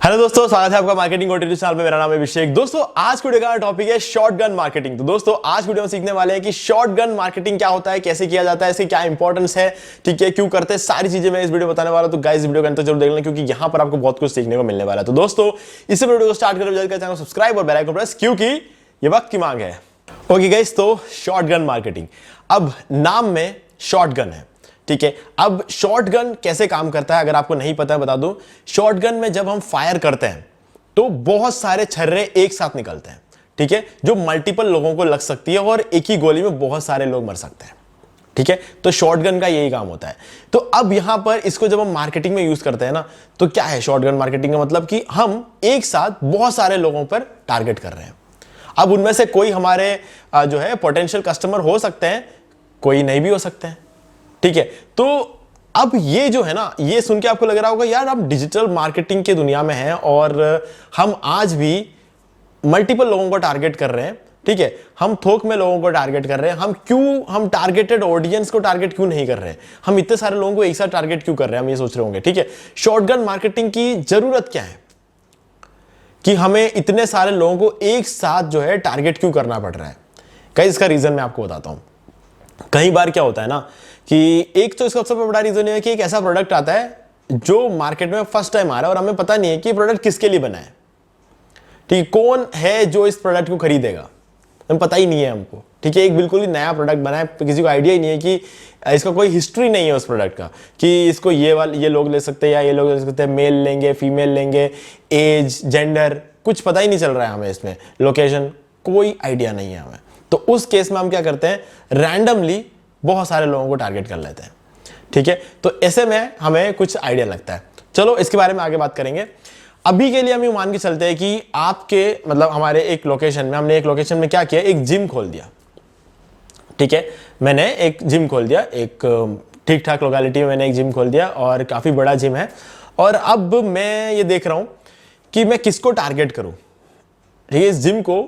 Hello दोस्तों, स्वागत है आपका मार्केटिंग और चैनल पे। मेरा नाम है अभिषेक। दोस्तों आज वीडियो का टॉपिक है शॉटगन मार्केटिंग। तो दोस्तों आज वीडियो में सीखने वाले हैं कि शॉटगन मार्केटिंग क्या होता है, कैसे किया जाता है, इसकी क्या इंपॉर्टेंस है, ठीक है, क्यों करते हैं, सारी चीजें मैं इस वीडियो में बताने वाला हूं। तो गाइस वीडियो का अंत जरूर देख लेना क्योंकि यहाँ पर आपको बहुत कुछ सीखने को मिलने वाला है। तो दोस्तों इस वीडियो को स्टार्ट करने जल्दी चैनल सब्सक्राइब और बेल आइकन प्रेस क्योंकि ये वक्त की मांग है। ओके गाइस, तो शॉटगन मार्केटिंग, अब नाम में शॉटगन है, ठीक है। अब शॉटगन कैसे काम करता है अगर आपको नहीं पता है बता दूं। शॉटगन में जब हम फायर करते हैं तो बहुत सारे छर्रे एक साथ निकलते हैं, ठीक है, जो मल्टीपल लोगों को लग सकती है और एक ही गोली में बहुत सारे लोग मर सकते हैं, ठीक है। तो शॉटगन का यही काम होता है। तो अब यहां पर इसको जब हम मार्केटिंग में यूज करते हैं ना, तो क्या है शॉटगन मार्केटिंग का मतलब कि हम एक साथ बहुत सारे लोगों पर टारगेट कर रहे हैं। अब उनमें से कोई हमारे जो है पोटेंशियल कस्टमर हो सकते हैं, कोई नहीं भी हो सकते हैं, ठीक है। तो अब ये जो है ना, ये सुन के आपको लग रहा होगा यार आप डिजिटल मार्केटिंग की दुनिया में हैं और हम आज भी मल्टीपल लोगों को टारगेट कर रहे हैं, ठीक है, हम थोक में लोगों को टारगेट कर रहे हैं। हम टारगेटेड ऑडियंस को टारगेट क्यों नहीं कर रहे हैं, हम इतने सारे लोगों को एक साथ टारगेट क्यों कर रहे हैं, हम ये सोच रहे होंगे, ठीक है। शॉटगन मार्केटिंग की जरूरत क्या है कि हमें इतने सारे लोगों को एक साथ जो है टारगेट क्यों करना पड़ रहा है। कई इसका रीजन मैं आपको बताता हूं। कई बार क्या होता है ना कि एक तो इसका सबसे बड़ा रीजन है कि एक ऐसा प्रोडक्ट आता है जो मार्केट में फर्स्ट टाइम आ रहा है और हमें पता नहीं है कि प्रोडक्ट किसके लिए बना है, ठीक है, कौन है जो इस प्रोडक्ट को खरीदेगा, हमें पता ही नहीं है हमको, ठीक है। एक बिल्कुल ही नया प्रोडक्ट बना है, किसी को आइडिया ही नहीं है कि इसका कोई हिस्ट्री नहीं है उस प्रोडक्ट का कि इसको ये लोग ले सकते हैं या ये लोग ले सकते हैं, मेल लेंगे, फीमेल लेंगे, एज, जेंडर, कुछ पता ही नहीं चल रहा है हमें, इसमें लोकेशन कोई आइडिया नहीं है हमें। तो उस केस में हम क्या करते हैं, रैंडमली बहुत सारे लोगों को टारगेट कर लेते हैं, ठीक है। तो ऐसे में हमें कुछ आइडिया लगता है। चलो इसके बारे में आगे बात करेंगे। अभी के लिए हम ये मान के चलते हैं कि आपके मतलब हमारे एक लोकेशन में, हमने एक लोकेशन में क्या किया, एक जिम खोल दिया, ठीक है। मैंने एक जिम खोल दिया, एक ठीक ठाक लोकेलिटी में मैंने एक जिम खोल दिया और काफी बड़ा जिम है। और अब मैं ये देख रहा हूं कि मैं किसको टारगेट करूं, ठीक है। इस जिम को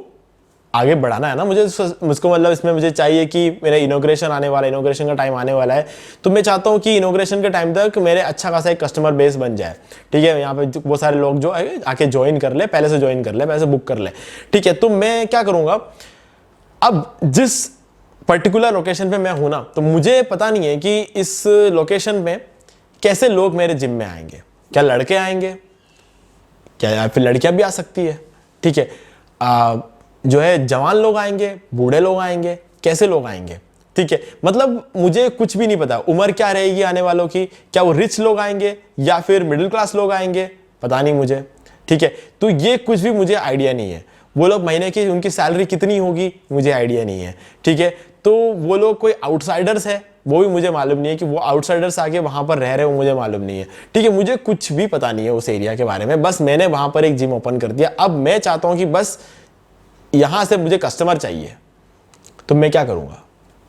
आगे बढ़ाना है ना मुझको मतलब इसमें मुझे चाहिए कि मेरा इनॉग्रेशन आने वाला है, इनॉग्रेशन का टाइम आने वाला है, तो मैं चाहता हूं कि इनॉग्रेशन के टाइम तक मेरे अच्छा खासा एक कस्टमर बेस बन जाए, ठीक है। यहाँ पे बहुत सारे लोग जो आके ज्वाइन कर ले, पहले से ज्वाइन कर ले, पहले से बुक कर ले, ठीक है। तो मैं क्या करूंगा, अब जिस पर्टिकुलर लोकेशन पे मैं हूं ना, तो मुझे पता नहीं है कि इस लोकेशन में कैसे लोग मेरे जिम में आएंगे, क्या लड़के आएंगे, क्या या फिर लड़कियां भी आ सकती है, ठीक है, जो है जवान लोग आएंगे, बूढ़े लोग आएंगे, कैसे लोग आएंगे, ठीक है। मतलब मुझे कुछ भी नहीं पता उम्र क्या रहेगी आने वालों की, क्या वो रिच लोग आएंगे या फिर मिडिल क्लास लोग आएंगे, पता नहीं मुझे, ठीक है। तो ये कुछ भी मुझे आइडिया नहीं है। वो लोग महीने की उनकी सैलरी कितनी होगी मुझे आइडिया नहीं है, ठीक है। तो वो लोग कोई आउटसाइडर्स है वो भी मुझे मालूम नहीं है कि वो आउटसाइडर्स आके वहां पर रह रहे हो, मुझे मालूम नहीं है, ठीक है। मुझे कुछ भी पता नहीं है उस एरिया के बारे में, बस मैंने वहां पर एक जिम ओपन कर दिया। अब मैं चाहता हूं कि बस यहां से मुझे कस्टमर चाहिए, तो मैं क्या करूंगा,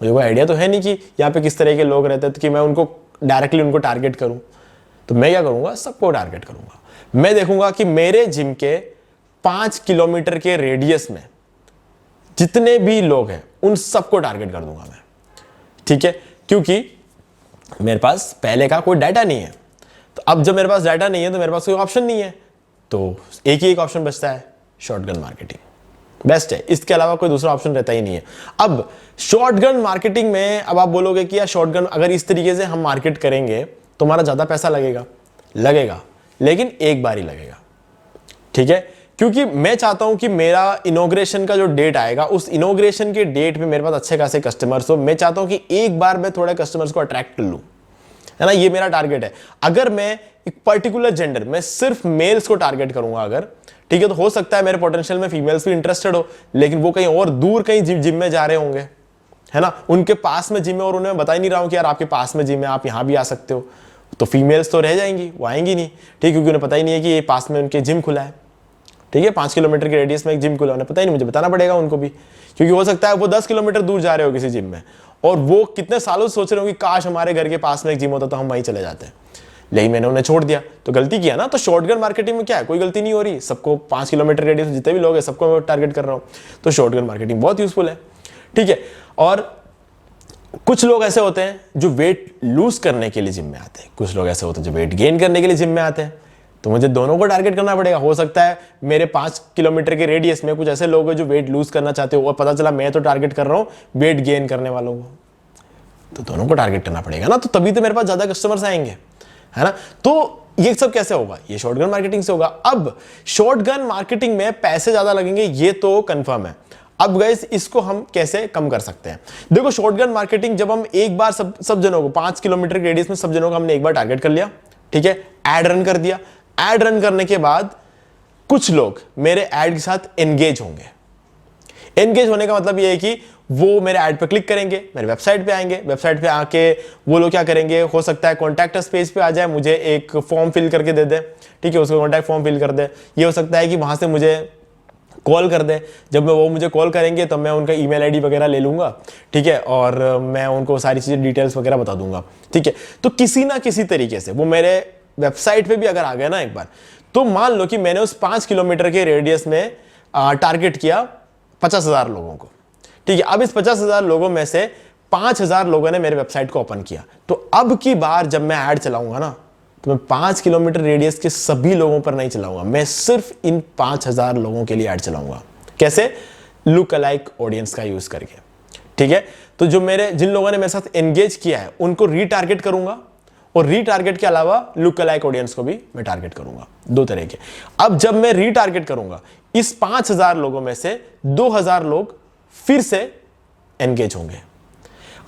मुझे कोई आइडिया तो है नहीं कि यहाँ पे किस तरह के लोग रहते हैं तो कि मैं उनको डायरेक्टली उनको टारगेट करूं। तो मैं क्या करूंगा, सबको टारगेट करूंगा। मैं देखूंगा कि मेरे जिम के 5 किलोमीटर के रेडियस में जितने भी लोग हैं उन सबको टारगेट कर दूंगा मैं, ठीक है। क्योंकि मेरे पास पहले का कोई डाटा नहीं है, तो अब जब मेरे पास डाटा नहीं है तो मेरे पास कोई ऑप्शन नहीं है, तो एक ही एक ऑप्शन बचता है, शॉटगन मार्केटिंग बेस्ट है, इसके अलावा कोई दूसरा ऑप्शन रहता ही नहीं है। अब शॉटगन मार्केटिंग में अब आप बोलोगे कि यार शॉटगन अगर इस तरीके से हम मार्केट करेंगे तो हमारा ज्यादा पैसा लगेगा, लेकिन एक बार ही लगेगा, ठीक है। क्योंकि मैं चाहता हूं कि मेरा इनॉग्रेशन का जो डेट आएगा उस इनॉग्रेशन के डेट पे मेरे पास अच्छे खासे कस्टमर्स हो। मैं चाहता हूं कि एक बार मैं थोड़े कस्टमर्स को अट्रैक्ट कर लूं, है ना, ये मेरा टारगेट है। अगर मैं एक पर्टिकुलर जेंडर में सिर्फ मेल्स को टारगेट करूंगा अगर, ठीक है, तो हो सकता है मेरे पोटेंशियल में फीमेल्स भी इंटरेस्टेड हो, लेकिन वो कहीं और दूर कहीं जिम में जा रहे होंगे, है ना, उनके पास में जिम है और उन्हें बता ही नहीं रहा हूं कि यार आपके पास में जिम है, आप यहां भी आ सकते हो, तो फीमेल्स तो रह जाएंगी, वो आएंगी नहीं, ठीक, क्योंकि उन्हें पता ही नहीं है कि ये पास में उनके जिम खुला है, ठीक है। 5 किलोमीटर के रेडियस में एक जिम खुला, उन्हें पता ही नहीं, मुझे बताना पड़ेगा उनको भी, क्योंकि हो सकता है वो 10 किलोमीटर दूर जा रहे हो किसी जिम में और वो कितने सालों से सोच रहे हो कि काश हमारे घर के पास में एक जिम होता तो हम वहीं चले जाते हैं, लेकिन मैंने उन्हें छोड़ दिया, तो गलती किया ना। तो शॉटगन मार्केटिंग में क्या है, कोई गलती नहीं हो रही, सबको 5 किलोमीटर रेडियस में जितने भी लोग हैं सबको मैं टारगेट कर रहा हूं, तो शॉटगन मार्केटिंग बहुत यूजफुल है, ठीक है। और कुछ लोग ऐसे होते हैं जो वेट लूज करने के लिए जिम में आते हैं, कुछ लोग ऐसे होते हैं जो वेट गेन करने के लिए जिम में आते हैं, तो मुझे दोनों को टारगेट करना पड़ेगा। हो सकता है मेरे 5 किलोमीटर के रेडियस में कुछ ऐसे लोग हैं जो वेट लूज करना चाहते हो और पता चला मैं तो टारगेट कर रहा हूं वेट गेन करने वालों को, तो दोनों को टारगेट करना पड़ेगा ना, तो तभी तो मेरे पास ज्यादा कस्टमर्स आएंगे, है ना। तो ये सब कैसे होगा? ये शॉर्टगन मार्केटिंग से होगा। अब शॉर्टगन मार्केटिंग में पैसे ज्यादा लगेंगे, ये तो कंफर्म है। अब गाइस इसको हम कैसे कम कर सकते हैं? देखो, शॉर्टगन मार्केटिंग जब हम एक बार सब जनों को 5 किलोमीटर के रेडियस में सब जनों को हमने एक बार टारगेट कर लिया, ठीक है, ऐड रन कर दिया। ऐड रन करने के बाद कुछ लोग मेरे ऐड के साथ एंगेज होंगे। एंगेज होने का मतलब ये है कि वो मेरे ऐड पे क्लिक करेंगे, मेरे वेबसाइट पे आएंगे, वेबसाइट पे आके वो लोग क्या करेंगे, हो सकता है कॉन्टैक्ट अस पेज पे आ जाए, मुझे एक फॉर्म फिल करके दे दे, ठीक है, उसको कॉन्टैक्ट फॉर्म फिल कर दे। ये हो सकता है कि वहां से मुझे कॉल कर दे, जब वो मुझे कॉल करेंगे तो मैं उनका ईमेल आईडी वगैरह ले लूंगा, ठीक है, और मैं उनको सारी चीजें डिटेल्स वगैरह बता दूंगा, ठीक है। तो किसी ना किसी तरीके से वो मेरे वेबसाइट पे भी अगर आ गया ना एक बार, तो मान लो कि मैंने उस 5 किलोमीटर के रेडियस में टारगेट किया 50,000 लोगों को, ठीक है। अब इस 50,000 लोगों में से 5,000 लोगों ने मेरे वेबसाइट को ओपन किया, तो अब की बार जब मैं ऐड चलाऊंगा ना, तो मैं 5 किलोमीटर रेडियस के सभी लोगों पर नहीं चलाऊंगा, मैं सिर्फ इन 5,000 लोगों के लिए ऐड चलाऊंगा। कैसे? लुक अलाइक ऑडियंस का यूज करके, ठीक है। तो जो जिन लोगों ने मेरे साथ एंगेज किया है उनको रीटारगेट करूंगा, और रीटारगेट के अलावा लुक अलाइक ऑडियंस को भी मैं टारगेट करूंगा, 2 तरह के। अब जब मैं रीटारगेट करूंगा, इस 5,000 लोगों में से 2,000 लोग फिर से एंगेज होंगे।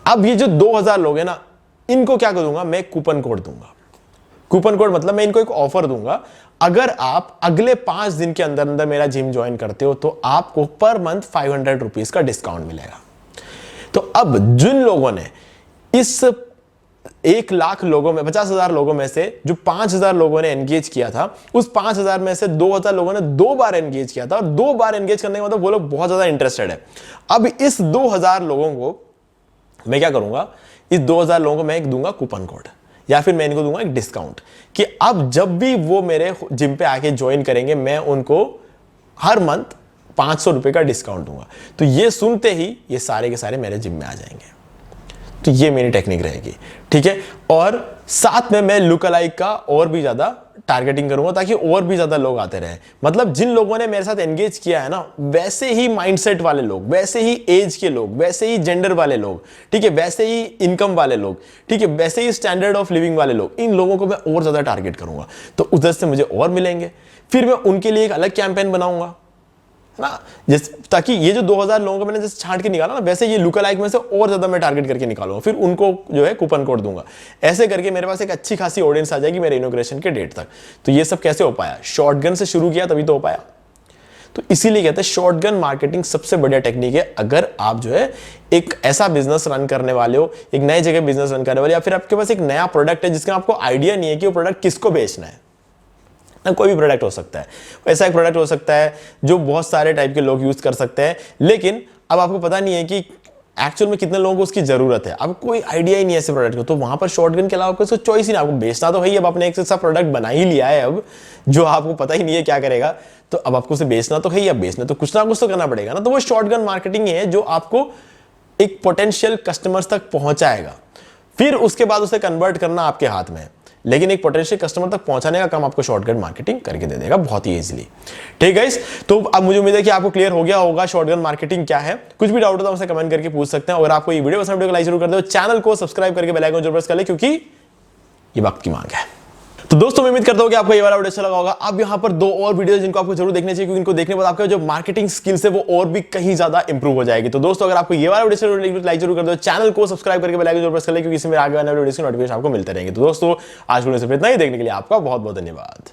अब ये जो 2,000 लोग हैं ना, इनको क्या करूंगा, मैं कूपन कोड दूंगा। कूपन कोड मतलब मैं इनको एक ऑफर दूंगा, अगर आप अगले 5 दिन के अंदर अंदर मेरा जिम ज्वाइन करते हो तो आपको पर मंथ 500 रुपीज का डिस्काउंट मिलेगा। तो अब जिन लोगों ने इस 1,00,000 लोगों में 50,000 लोगों में से जो 5,000 लोगों ने एंगेज किया था, उस 5,000 में से 2,000 लोगों ने 2 बार एंगेज किया था, और 2 बार एंगेज करने का मतलब वो लोग बहुत ज्यादा इंटरेस्टेड है। अब इस 2,000 लोगों को मैं क्या करूंगा, इस 2,000 लोगों को मैं एक दूंगा कूपन कोड, या फिर मैं इनको दूंगा एक डिस्काउंट, कि अब जब भी वो मेरे जिम पे आके ज्वाइन करेंगे, मैं उनको हर मंथ 500 रुपए का डिस्काउंट दूंगा। तो ये सुनते ही ये सारे के सारे मेरे जिम में आ जाएंगे। तो ये मेरी टेक्निक रहेगी, ठीक है। और साथ में मैं लुक अलाइक का और भी ज्यादा टारगेटिंग करूंगा, ताकि और भी ज्यादा लोग आते रहे। मतलब जिन लोगों ने मेरे साथ एंगेज किया है ना, वैसे ही माइंडसेट वाले लोग, वैसे ही एज के लोग, वैसे ही जेंडर वाले लोग, ठीक है, वैसे ही इनकम वाले लोग, ठीक है, वैसे ही स्टैंडर्ड ऑफ लिविंग वाले लोग, इन लोगों को मैं और ज्यादा टारगेट करूंगा। तो उधर से मुझे और मिलेंगे, फिर मैं उनके लिए एक अलग कैंपेन बनाऊंगा ना, ताकि ये जो 2,000 लोगों को मैंने जैसे छांट के निकाला ना, वैसे ये लुक अलाइक में से और ज्यादा मैं टारगेट करके निकालूंगा, फिर उनको जो है कूपन कोड दूंगा। ऐसे करके मेरे पास एक अच्छी खासी ऑडियंस आ जाएगी मेरे इनॉग्रेशन के डेट तक। तो ये सब कैसे हो पाया? शॉर्टगन से शुरू किया तभी तो हो पाया। तो इसीलिए कहते हैं शॉर्टगन मार्केटिंग सबसे बढ़िया टेक्निक है। अगर आप जो है एक ऐसा बिजनेस रन करने वाले हो, एक नई जगह बिजनेस रन करने वाले, या फिर आपके पास एक नया प्रोडक्ट है जिसका आपको आइडिया नहीं है कि वो प्रोडक्ट किसको बेचना है, कोई भी प्रोडक्ट हो सकता है, ऐसा एक प्रोडक्ट हो सकता है जो बहुत सारे टाइप के लोग यूज कर सकते हैं, लेकिन अब आपको पता नहीं है कि एक्चुअल में कितने लोगों को उसकी जरूरत है, आपको कोई आइडिया ही नहीं है ऐसे प्रोडक्ट को। तो वहां पर शॉर्टगन के अलावा आपको इसको चॉइस ही नहीं, आपको बेचना तो है ही। अब आपने एक ऐसा प्रोडक्ट बना ही लिया है अब जो आपको पता ही नहीं है क्या करेगा, तो अब आपको उसे बेचना तो है ही। अब बेचना तो कुछ ना कुछ तो करना पड़ेगा ना। तो वो शॉर्टगन मार्केटिंग है जो आपको एक पोटेंशियल कस्टमर्स तक पहुंचाएगा, फिर उसके बाद उसे कन्वर्ट करना आपके हाथ में है, लेकिन एक पोटेंशियल कस्टमर तक पहुंचाने का काम आपको शॉर्टगन मार्केटिंग करके दे देगा बहुत ही इजीली। ठीक है, तो अब मुझे उम्मीद है कि आपको क्लियर हो गया होगा शॉर्टगन मार्केटिंग क्या है। कुछ भी डाउट हो तो हमसे कमेंट करके पूछ सकते हैं। और आपको ये वीडियो पसंद, वीडियो को लाइक जरूर कर दो, चैनल को सब्सक्राइब करके बेल आइकन जरूर प्रेस कर ले, क्योंकि ये वक्त की मांग है। तो दोस्तों मैं उम्मीद करता हूं कि आपको ये वाला वीडियो अच्छा लगा होगा। अब यहां पर 2 और वीडियो जिनको आपको जरूर देखने चाहिए, क्योंकि इनको देखने के बाद आपका जो मार्केटिंग स्किल्स है वो और भी कहीं ज्यादा इंप्रूव हो जाएगी। तो दोस्तों अगर आपको ये वाला वीडियो लाइक जरूर कर दो, चैनल को सब्सक्राइब करके बेल आइकन जरूर प्रेस कर ले, क्योंकि इसमें आगे आने वाले वीडियो की नोटिफिकेशन आपको मिलते रहेंगे। तो दोस्तों आज वीडियो से इतना ही, देखने के लिए आपका बहुत बहुत धन्यवाद।